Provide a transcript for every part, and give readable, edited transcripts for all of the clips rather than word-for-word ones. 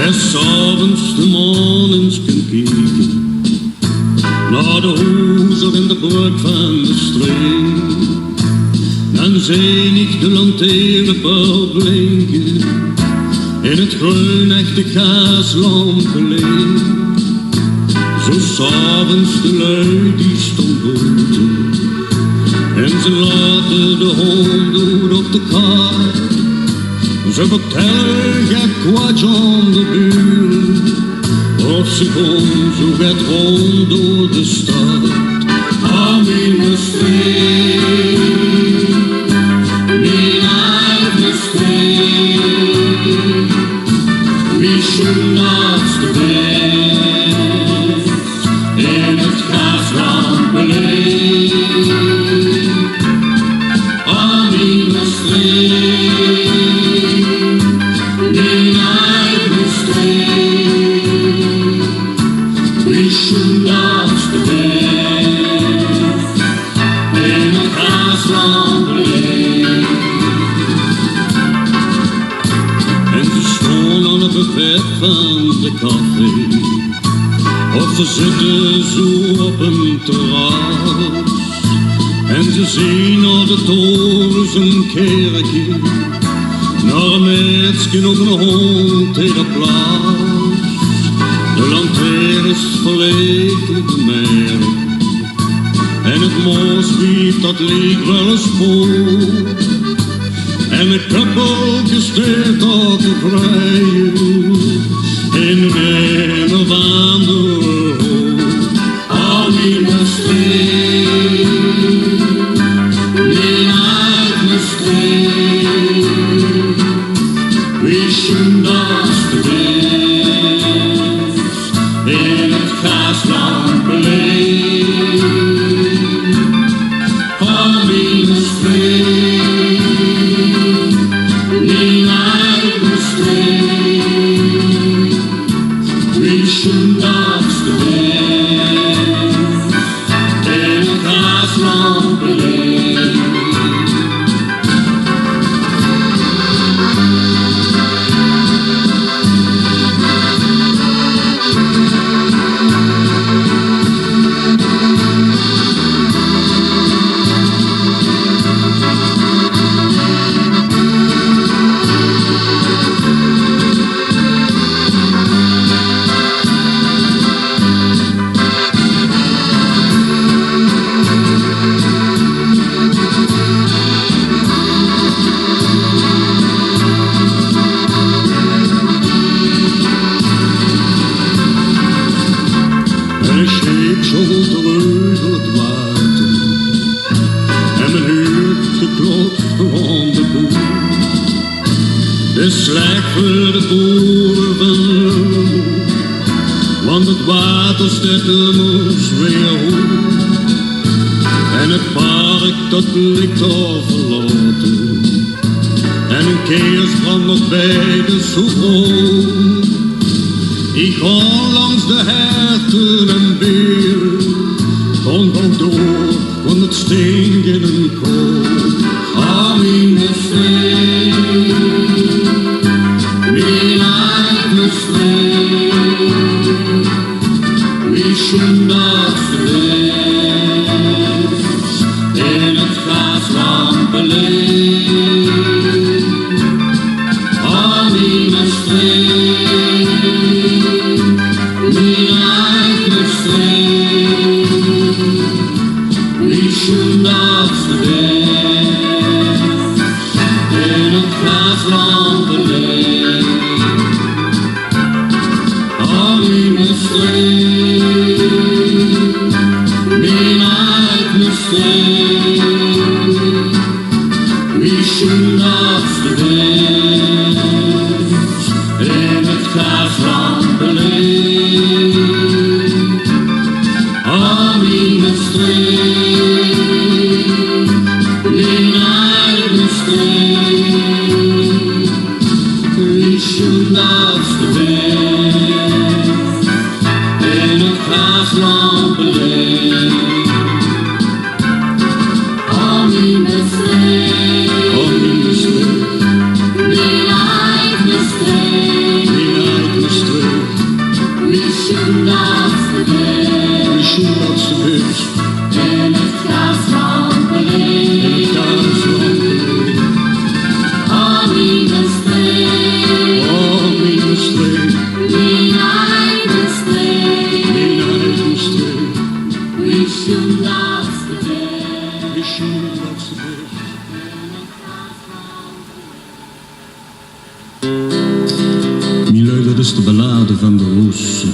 Des avonds de morgens kunt kijken naar de hozer en de brug van de streek. Dan zie ik de lantaarnpaal blinken in het groen echte gaaslampen leeg. Zo s'avonds de lui die stond buiten en ze laten de honden op de kaart. Ze vertellen geen kwaadje aan de buren, of ze gaan zo gaat rond door de stad. Aan mijn streek, mijn eigen streek, wie schoen naast de weg in het gaaslampen leeg. Aan mijn streek, mijn eigen streek, wie schoen naast de weg in het gaaslampen leeg. En ze staan aan het buffet van de café, of ze zitten zo op een terras. En ze zien naar de torens een kerkje, naar een meisje op een hond in de plaats. De lantaarns verleken de merk en het mooswiet dat leek wel een spoor. En het kappeltje steekt op de vrije in de een of andere hoek. Aan mijn streek, mijn eigen streek, wie schoen naast de weg in het gaaslampen leeg. Aan mijn streek, mijn eigen streek, wie schoen naast de weg in het gaaslampen leeg. En een scheep schommelt terug het water en men hoort geklop van de boer. Het is slecht voor de boeren van Lommel, want het water staat immers weer hoog. En het park dat ligt al verlaten en een keersbrand nog bij de zoekrood. Ik ga langs de herten en beren, kon wel door, want het stinkt in een kool. Aan mijn streek, mijn eigen streek, wie schoen naast de weg in het gaaslampen leeg. Aan mijn streek, mijn eigen streek, wie schoen naast de weg in het gaaslampen leeg. Aan mijn streek, mijn eigen streek, wie schoen naast de weg in het gaaslampen leeg. Aan mijn streek, mijn eigen streek, wie schoen naast de weg in het gaaslampen leeg. Aan mijn streek, is de ballade van de roos.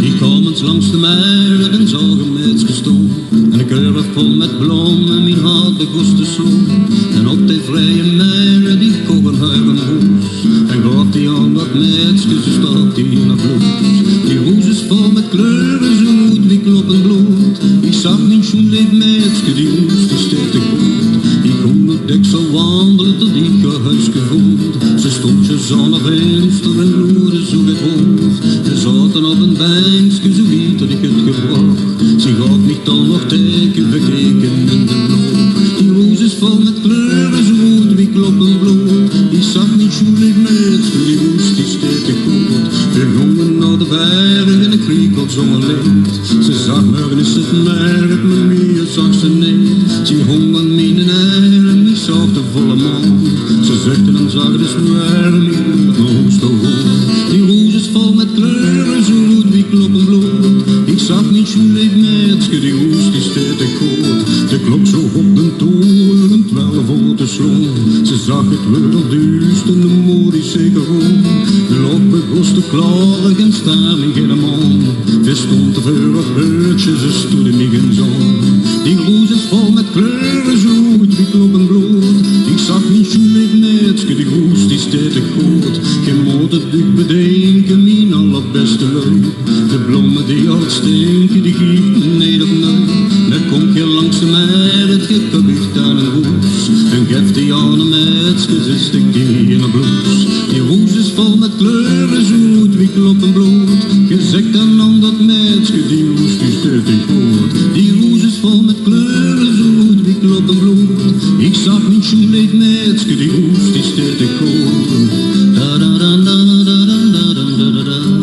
Ik kom eens langs de meer en zag een meisje staan. En een keur vol met bloemen, mijn hart begon te slaan. En op die vrije meer, die kocht een huigen roos. En gaf die aan dat meisje, zo staat die in haar bloed. Die roos is vol met kleuren, zo rood wie kloppend bloed. Ik zag mijn schoenleed meisje, die roos, die steekt te goed. Ik kon op dek zo wandelen tot ik haar huis gevoeld. Ze stond je zon op venster en loerde zo het hoofd. We zaten op een bankje, zo wiet dat ik het gebracht. Ze gaf mij dan nog teken, bekeken in de loop. Die roos is vol met kleuren, zo rood wie kloppend bloed. Ik zag mijn schoenleed meisje, die roos, die steekt te goed. We gingen naar de bergen en ik kreeg al zo'n licht. Ze zag me, is het merk, maar meer zag ze niet. Ze hong aan mijn eieren en ik zag de volle maan. Ze zuchtte en zag de smerm, ik moet nog zo goed. Die roos is vol met kleuren, zo rood wie kloppend bloed. Ik zag mijn schoenleed meisje, die roos, die steekt te goed. De klok zo op de toren en 12 voor te slaan. Ze zag het werd al duist en de moed is zeker goed. De lok begon te klagen en stemming in de man. Er stond te veel op beurtjes, ze stonden mij in zon. Die roos is vol met kleuren, zo rood wie kloppend bloed. Ik zag mijn schoenleed meisje, die roos, die steekt te goed. Je moet het dik bedenken, mijn allerbeste lui. De bloemen die al stinken, die geeft me niet op nu. Dan kom je langs de meer, het gewicht aan een roos. En geef die aan een meisje, ze stikt die in een blouse. Die roos is vol met kleuren, zo rood wie kloppend bloed. Je zegt dan aan dat meisje, die roos, die steekt te goed. Die roos is vol met kleuren, zo rood wie kloppend bloed. Ik zag mijn schoenleed meisje, die roos, die steekt te goed. Da da da da da da da da da da.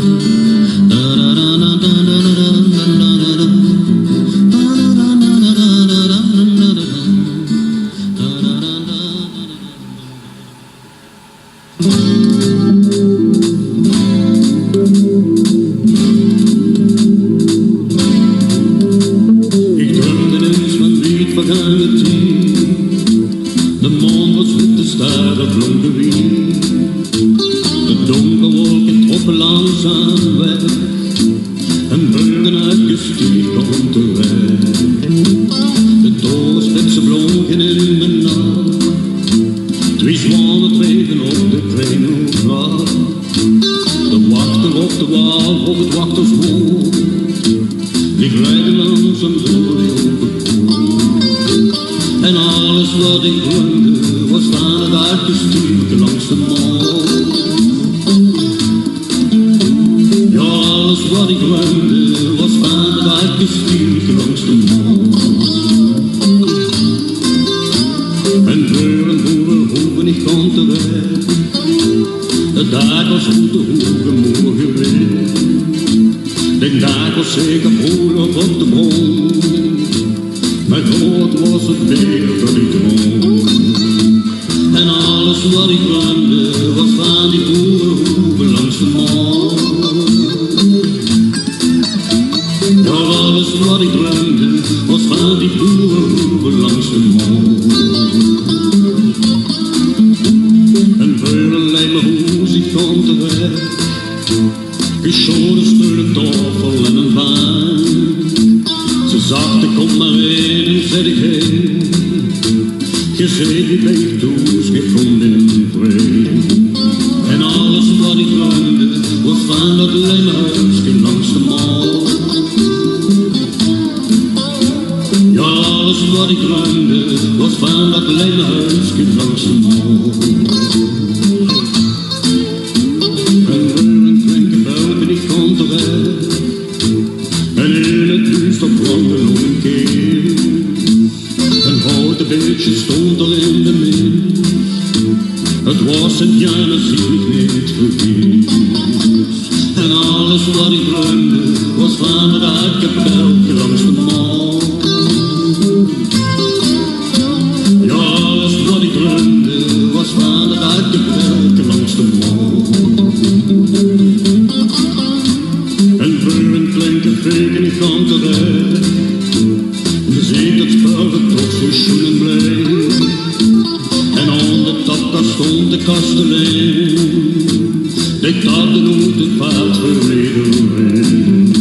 stond de kastelein. Ik had de nood het paard gereden.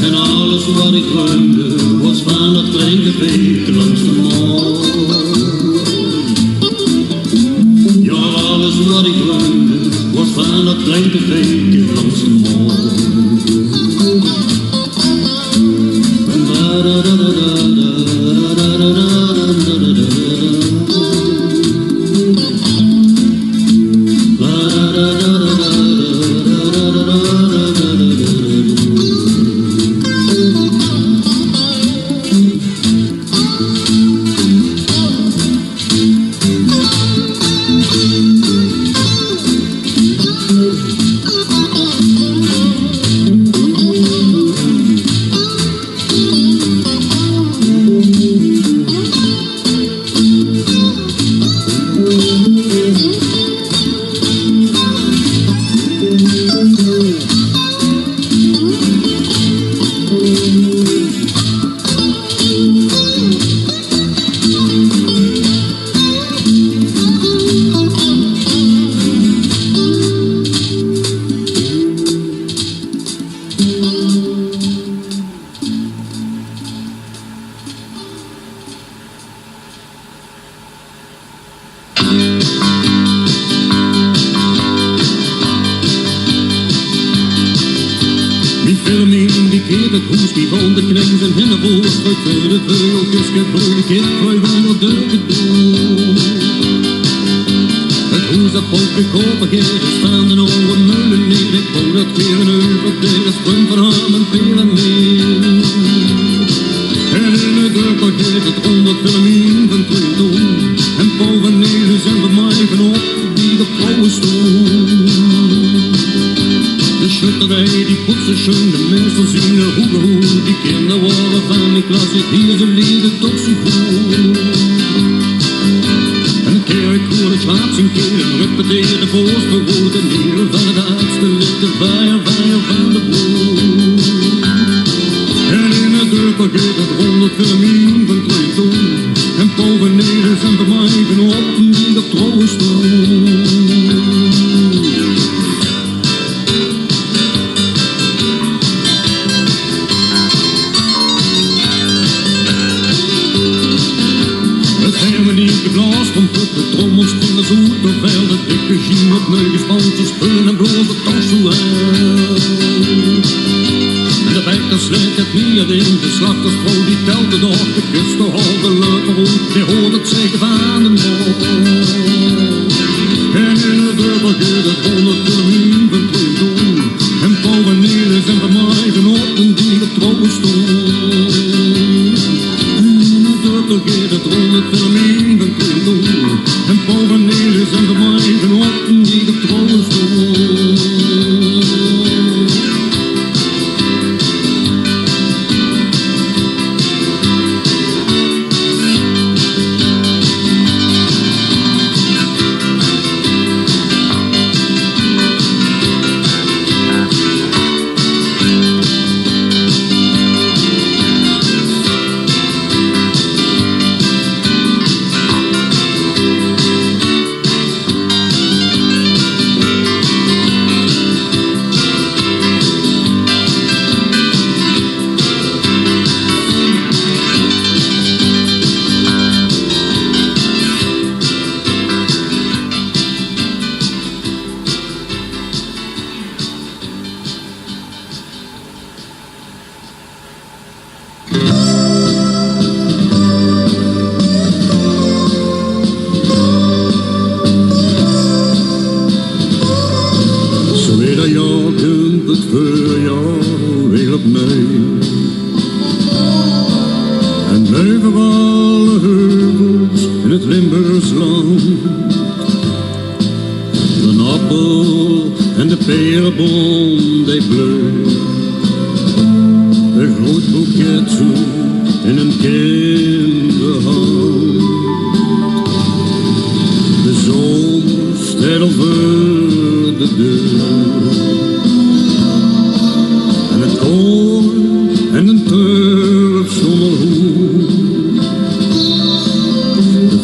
En alles wat ik droomde was van dat kleine café langs de moor. Ja, alles wat ik droomde was van dat kleine café langs de moor.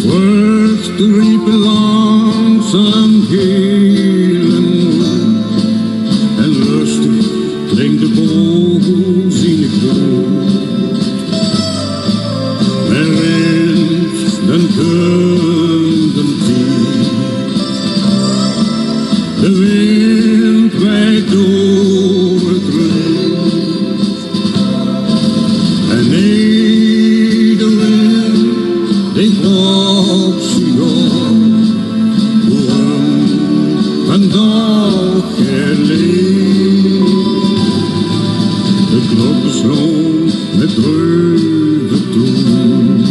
Vruchten riepen langzaam ik rook sigaar. Horen vandaag geleefd. De klokken sloeg met dreuge toen.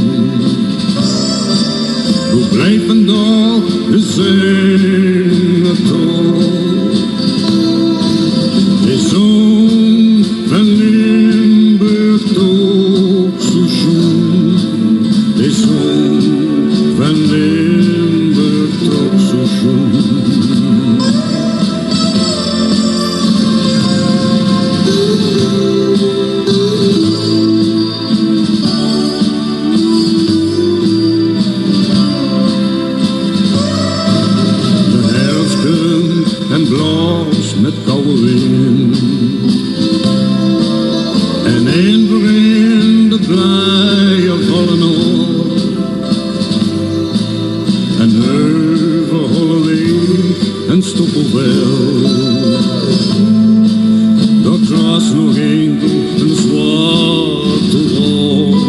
Hoe blijft vandaag de zender toch? De zon van Limburg toch zo schoon. De zon van Limburg toch zo schoon. En blaast met koude wind. En een voor een de blijen vallen op. En heuvel hollen leeg en stoppelvel. Dat gras nog enkel een zwarte rood.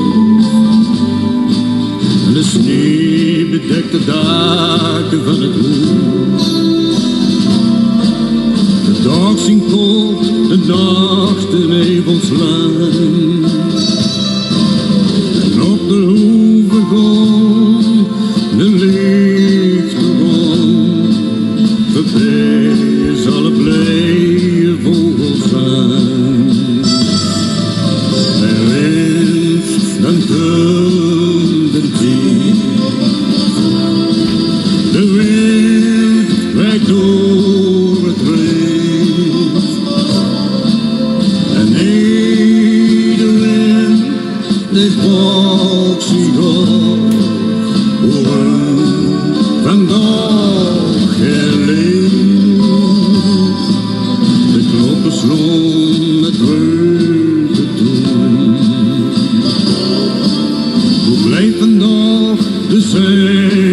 En de sneeuw bedekt de daken van het hoek. De dag zien koud, de nacht de nevels lang. En op de hoeve gewoon de lichte rond. Verprijs alle blije vogels zijn. Bij wind dan komt de tijd. De wind wijkt door het recht. Ik rook sigaar, horen vandaag geleefd. De klokken sloegen met dreuge toen. Hoe blijft vandaag de zee?